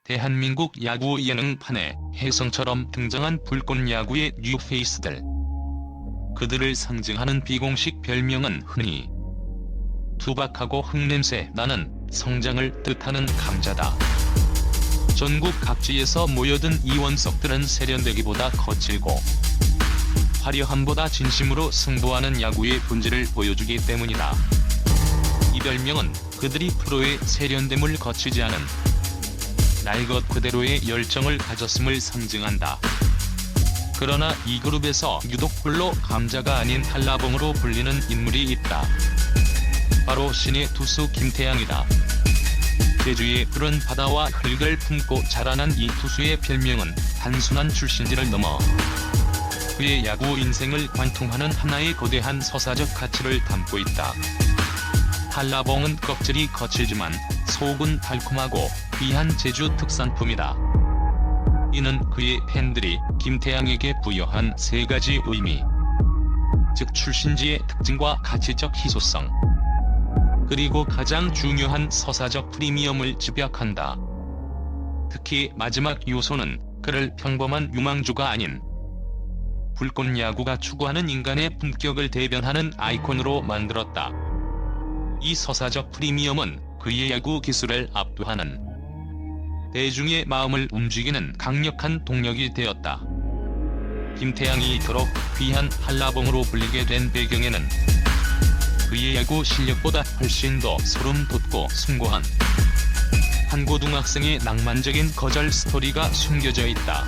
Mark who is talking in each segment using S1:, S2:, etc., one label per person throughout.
S1: 대한민국 야구 예능판에 혜성처럼 등장한 불꽃 야구의 뉴페이스들. 그들을 상징하는 비공식 별명은 흔히 투박하고 흙냄새 나는 성장을 뜻하는 감자다. 전국 각지에서 모여든 이 원석들은 세련되기보다 거칠고 화려함보다 진심으로 승부하는 야구의 본질을 보여주기 때문이다. 이 별명은 그들이 프로의 세련됨을 거치지 않은 날 것 그대로의 열정을 가졌음을 상징한다. 그러나 이 그룹에서 유독 홀로 감자가 아닌 한라봉으로 불리는 인물이 있다. 바로 신의 투수 김태양이다. 제주의 푸른 바다와 흙을 품고 자라난 이 투수의 별명은 단순한 출신지를 넘어 그의 야구 인생을 관통하는 하나의 거대한 서사적 가치를 담고 있다. 한라봉은 껍질이 거칠지만 속은 달콤하고 귀한 제주 특산품이다. 이는 그의 팬들이 김태양에게 부여한 세 가지 의미, 즉 출신지의 특징과 가치적 희소성, 그리고 가장 중요한 서사적 프리미엄을 집약한다. 특히 마지막 요소는 그를 평범한 유망주가 아닌 불꽃 야구가 추구하는 인간의 품격을 대변하는 아이콘으로 만들었다. 이 서사적 프리미엄은 그의 야구 기술을 압도하는 대중의 마음을 움직이는 강력한 동력이 되었다. 김태양이 이토록 귀한 한라봉으로 불리게 된 배경에는 그의 야구 실력보다 훨씬 더 소름 돋고 숭고한 한 고등학생의 낭만적인 거절 스토리가 숨겨져 있다.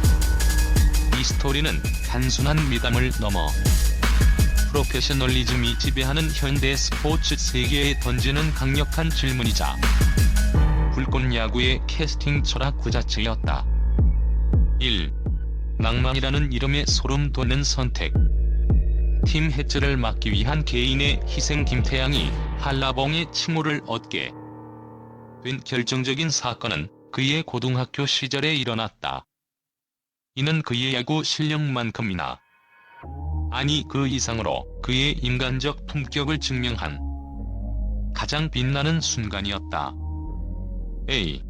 S1: 이 스토리는 단순한 미담을 넘어 프로페셔널리즘이 지배하는 현대 스포츠 세계에 던지는 강력한 질문이자 불꽃 야구의 캐스팅 철학 그 자체였다. 1. 낭만이라는 이름의 소름 돋는 선택. 팀 해체를 막기 위한 개인의 희생. 김태양이 한라봉의 칭호를 얻게 된 결정적인 사건은 그의 고등학교 시절에 일어났다. 이는 그의 야구 실력만큼이나 아니 그 이상으로 그의 인간적 품격을 증명한 가장 빛나는 순간이었다. A.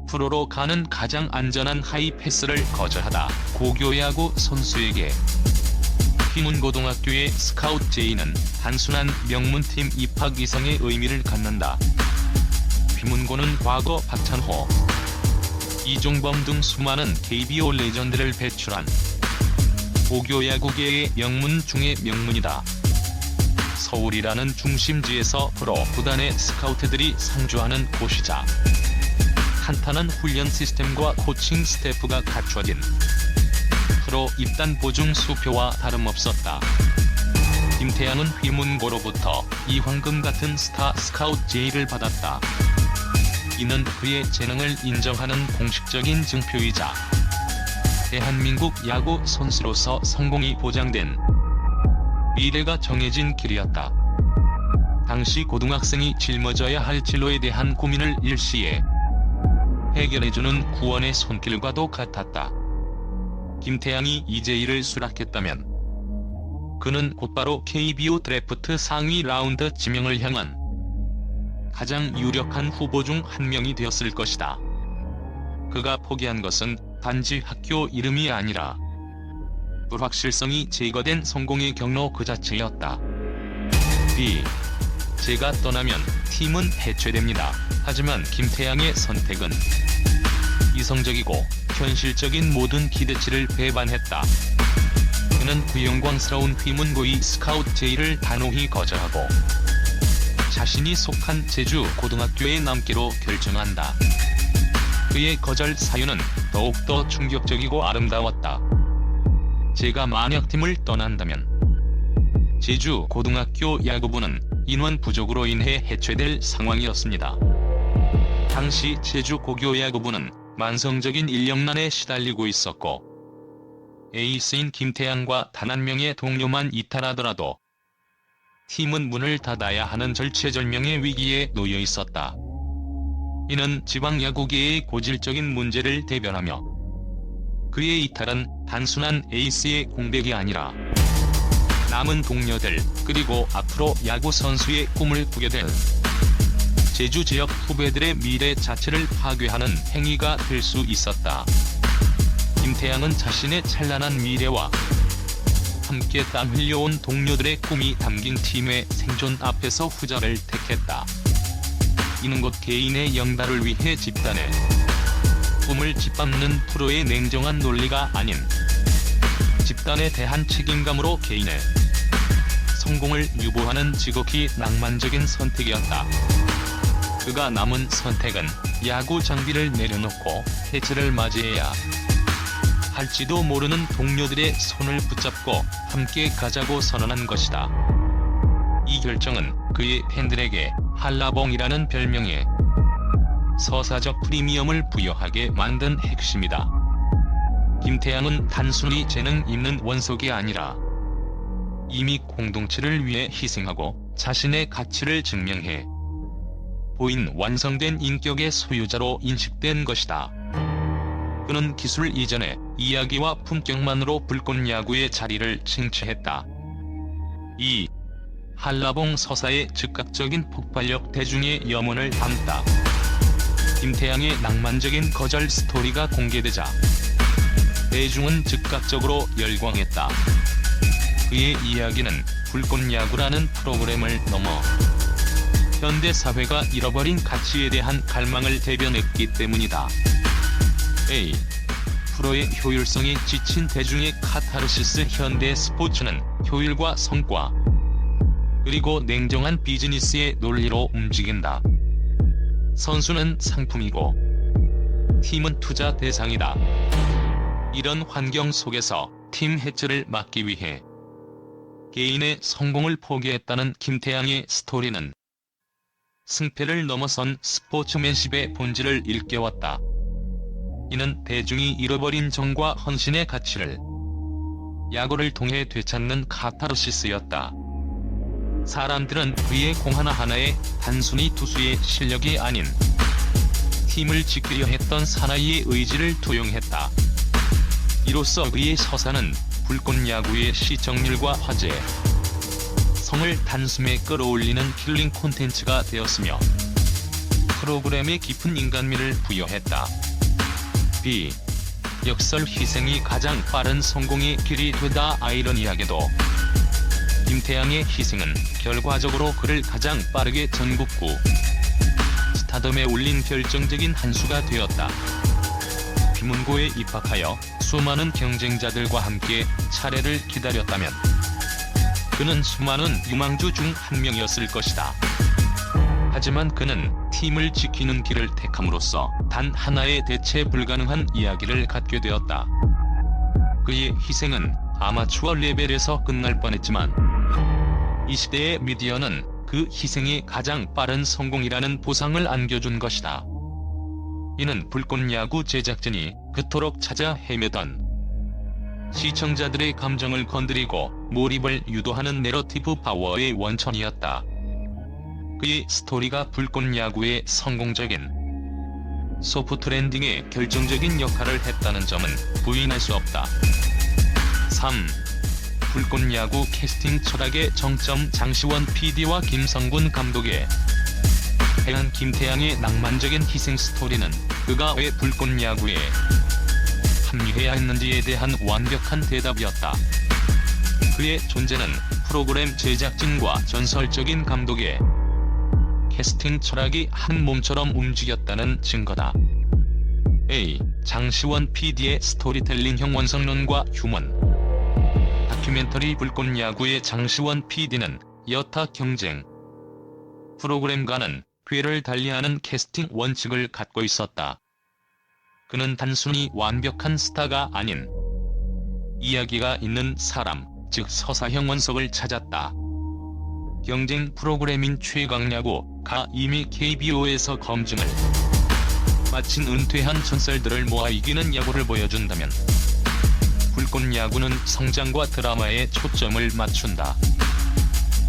S1: 프로로 가는 가장 안전한 하이 패스를 거절하다. 고교야구 선수에게 휘문고등학교의 스카우트 제의는 단순한 명문팀 입학 이상의 의미를 갖는다. 휘문고는 과거 박찬호, 이종범 등 수많은 KBO 레전드를 배출한 고교야구계의 명문 중의 명문이다. 서울이라는 중심지에서 프로 구단의 스카우트들이 상주하는 곳이자 탄탄한 훈련 시스템과 코칭 스태프가 갖춰진 프로 입단 보증 수표와 다름없었다. 김태양은 휘문고로부터 이황금 같은 스타 스카우트 제의를 받았다. 이는 그의 재능을 인정하는 공식적인 증표이자 대한민국 야구 선수로서 성공이 보장된 미래가 정해진 길이었다. 당시 고등학생이 짊어져야 할 진로에 대한 고민을 일시에 해결해주는 구원의 손길과도 같았다. 김태양이 이 제의를 수락했다면 그는 곧바로 KBO 드래프트 상위 라운드 지명을 향한 가장 유력한 후보 중 한 명이 되었을 것이다. 그가 포기한 것은 단지 학교 이름이 아니라 불확실성이 제거된 성공의 경로 그 자체였다. B. 제가 떠나면 팀은 해체됩니다. 하지만 김태양의 선택은 이성적이고 현실적인 모든 기대치를 배반했다. 그는 그 영광스러운 휘문고의 스카우트 제의를 단호히 거절하고 자신이 속한 제주 고등학교에 남기로 결정한다. 그의 거절 사유는 더욱더 충격적이고 아름다웠다. 제가 만약 팀을 떠난다면 제주 고등학교 야구부는 인원 부족으로 인해 해체될 상황이었습니다. 당시 제주 고교 야구부는 만성적인 인력난에 시달리고 있었고 에이스인 김태양과 단 한 명의 동료만 이탈하더라도 팀은 문을 닫아야 하는 절체절명의 위기에 놓여 있었다. 이는 지방야구계의 고질적인 문제를 대변하며 그의 이탈은 단순한 에이스의 공백이 아니라 남은 동료들 그리고 앞으로 야구 선수의 꿈을 꾸게 될 제주 지역 후배들의 미래 자체를 파괴하는 행위가 될 수 있었다. 김태양은 자신의 찬란한 미래와 함께 땀 흘려온 동료들의 꿈이 담긴 팀의 생존 앞에서 후자를 택했다. 이는 곧 개인의 영달을 위해 집단의 꿈을 짓밟는 프로의 냉정한 논리가 아닌 집단에 대한 책임감으로 개인의 성공을 유보하는 지극히 낭만적인 선택이었다. 그가 남은 선택은 야구 장비를 내려놓고 해체를 맞이해야 할지도 모르는 동료들의 손을 붙잡고 함께 가자고 선언한 것이다. 이 결정은 그의 팬들에게 한라봉이라는 별명에 서사적 프리미엄을 부여하게 만든 핵심이다. 김태양은 단순히 재능 있는 원석이 아니라 이미 공동체를 위해 희생하고 자신의 가치를 증명해 보인 완성된 인격의 소유자로 인식된 것이다. 그는 기술 이전의 이야기와 품격만으로 불꽃야구의 자리를 쟁취했다. 이 한라봉 서사의 즉각적인 폭발력 대중의 염원을 담다. 김태양의 낭만적인 거절 스토리가 공개되자 대중은 즉각적으로 열광했다. 그의 이야기는 불꽃야구라는 프로그램을 넘어 현대사회가 잃어버린 가치에 대한 갈망을 대변했기 때문이다. A. 프로의 효율성에 지친 대중의 카타르시스. 현대 스포츠는 효율과 성과 그리고 냉정한 비즈니스의 논리로 움직인다. 선수는 상품이고 팀은 투자 대상이다. 이런 환경 속에서 팀 해체를 막기 위해 개인의 성공을 포기했다는 김태양의 스토리는 승패를 넘어선 스포츠맨십의 본질을 일깨웠다. 이는 대중이 잃어버린 정과 헌신의 가치를 야구를 통해 되찾는 카타르시스였다. 사람들은 그의 공 하나하나에 단순히 투수의 실력이 아닌 팀을 지키려 했던 사나이의 의지를 투영했다. 이로써 그의 서사는 불꽃야구의 시청률과 화제, 성을 단숨에 끌어올리는 킬링 콘텐츠가 되었으며 프로그램에 깊은 인간미를 부여했다. B. 역설 희생이 가장 빠른 성공의 길이 되다. 아이러니하게도 김태양의 희생은 결과적으로 그를 가장 빠르게 전국구 스타덤에 올린 결정적인 한 수가 되었다. 비문고에 입학하여 수많은 경쟁자들과 함께 차례를 기다렸다면 그는 수많은 유망주 중 한 명이었을 것이다. 하지만 그는 팀을 지키는 길을 택함으로써 단 하나의 대체 불가능한 이야기를 갖게 되었다. 그의 희생은 아마추어 레벨에서 끝날 뻔했지만 이 시대의 미디어는 그 희생이 가장 빠른 성공이라는 보상을 안겨준 것이다. 이는 불꽃야구 제작진이 그토록 찾아 헤매던 시청자들의 감정을 건드리고 몰입을 유도하는 내러티브 파워의 원천이었다. 그의 스토리가 불꽃야구의 성공적인 소프트 랜딩에 결정적인 역할을 했다는 점은 부인할 수 없다. 3. 불꽃야구 캐스팅 철학의 정점. 장시원 PD와 김성군 감독의 해안. 김태양의 낭만적인 희생 스토리는 그가 왜 불꽃야구에 합류해야 했는지에 대한 완벽한 대답이었다. 그의 존재는 프로그램 제작진과 전설적인 감독의 캐스팅 철학이 한 몸처럼 움직였다는 증거다. A. 장시원 PD의 스토리텔링형 원성론과 휴먼 다큐멘터리. 불꽃야구의 장시원 PD는 여타 경쟁 프로그램과는 궤를 달리하는 캐스팅 원칙을 갖고 있었다. 그는 단순히 완벽한 스타가 아닌 이야기가 있는 사람, 즉 서사형 원석을 찾았다. 경쟁 프로그램인 최강야구가 이미 KBO에서 검증을 마친 은퇴한 전설들을 모아 이기는 야구를 보여준다면 불꽃야구는 성장과 드라마에 초점을 맞춘다.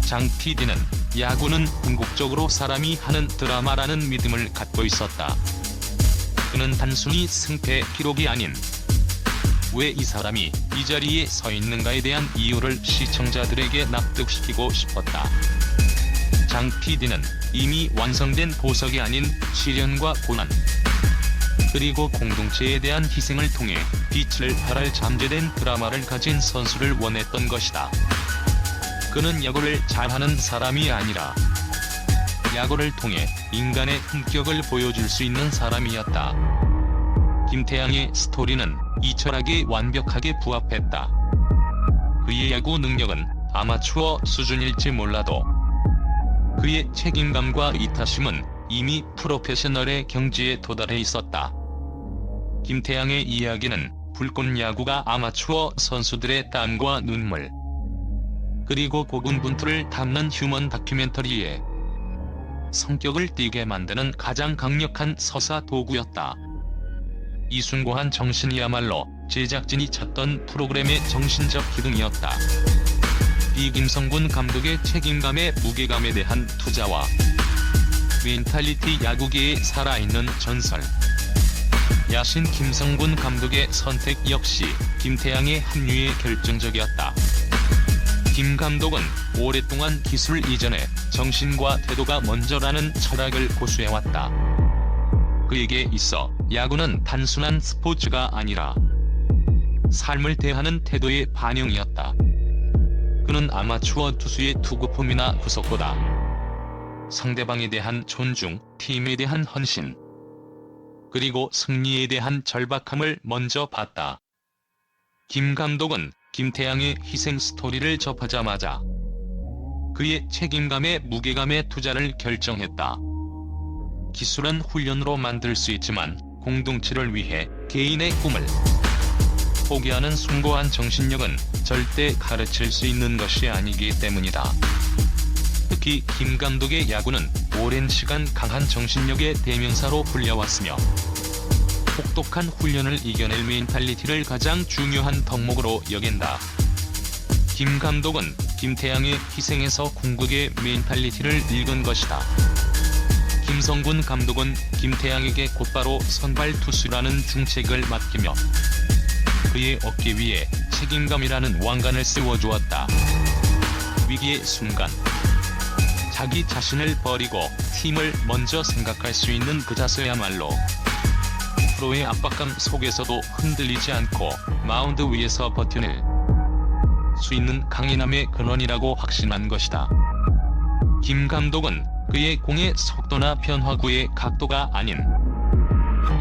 S1: 장 PD는 야구는 궁극적으로 사람이 하는 드라마라는 믿음을 갖고 있었다. 그는 단순히 승패 기록이 아닌 왜 이 사람이 이 자리에 서 있는가에 대한 이유를 시청자들에게 납득시키고 싶었다. 장 PD는 이미 완성된 보석이 아닌 시련과 고난, 그리고 공동체에 대한 희생을 통해 빛을 발할 잠재된 드라마를 가진 선수를 원했던 것이다. 그는 야구를 잘하는 사람이 아니라 야구를 통해 인간의 품격을 보여줄 수 있는 사람이었다. 김태양의 스토리는 이 철학에 완벽하게 부합했다. 그의 야구 능력은 아마추어 수준일지 몰라도 그의 책임감과 이타심은 이미 프로페셔널의 경지에 도달해 있었다. 김태양의 이야기는 불꽃 야구가 아마추어 선수들의 땀과 눈물, 그리고 고군분투를 담는 휴먼 다큐멘터리에 성격을 띠게 만드는 가장 강력한 서사 도구였다. 이 숭고한 정신이야말로 제작진이 찾던 프로그램의 정신적 기둥이었다. 이 김성군 감독의 책임감의 무게감에 대한 투자와 멘탈리티 야구계에 살아있는 전설. 야신 김성군 감독의 선택 역시 김태양의 합류에 결정적이었다. 김 감독은 오랫동안 기술 이전에 정신과 태도가 먼저라는 철학을 고수해왔다. 그에게 있어 야구는 단순한 스포츠가 아니라 삶을 대하는 태도의 반영이었다. 그는 아마추어 투수의 투구폼이나 구속보다 상대방에 대한 존중, 팀에 대한 헌신, 그리고 승리에 대한 절박함을 먼저 봤다. 김 감독은 김태양의 희생 스토리를 접하자마자 그의 책임감의 무게감에 투자를 결정했다. 기술은 훈련으로 만들 수 있지만 공동체를 위해 개인의 꿈을 포기하는 숭고한 정신력은 절대 가르칠 수 있는 것이 아니기 때문이다. 특히 김 감독의 야구는 오랜 시간 강한 정신력의 대명사로 불려왔으며 혹독한 훈련을 이겨낼 멘탈리티를 가장 중요한 덕목으로 여긴다. 김 감독은 김태양의 희생에서 궁극의 멘탈리티를 읽은 것이다. 김성군 감독은 김태양에게 곧바로 선발 투수라는 중책을 맡기며 그의 어깨 위에 책임감이라는 왕관을 세워주었다. 위기의 순간 자기 자신을 버리고 팀을 먼저 생각할 수 있는 그 자세야말로 프로의 압박감 속에서도 흔들리지 않고 마운드 위에서 버텨낼 수 있는 강인함의 근원이라고 확신한 것이다. 김 감독은 그의 공의 속도나 변화구의 각도가 아닌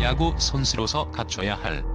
S1: 야구 선수로서 갖춰야 할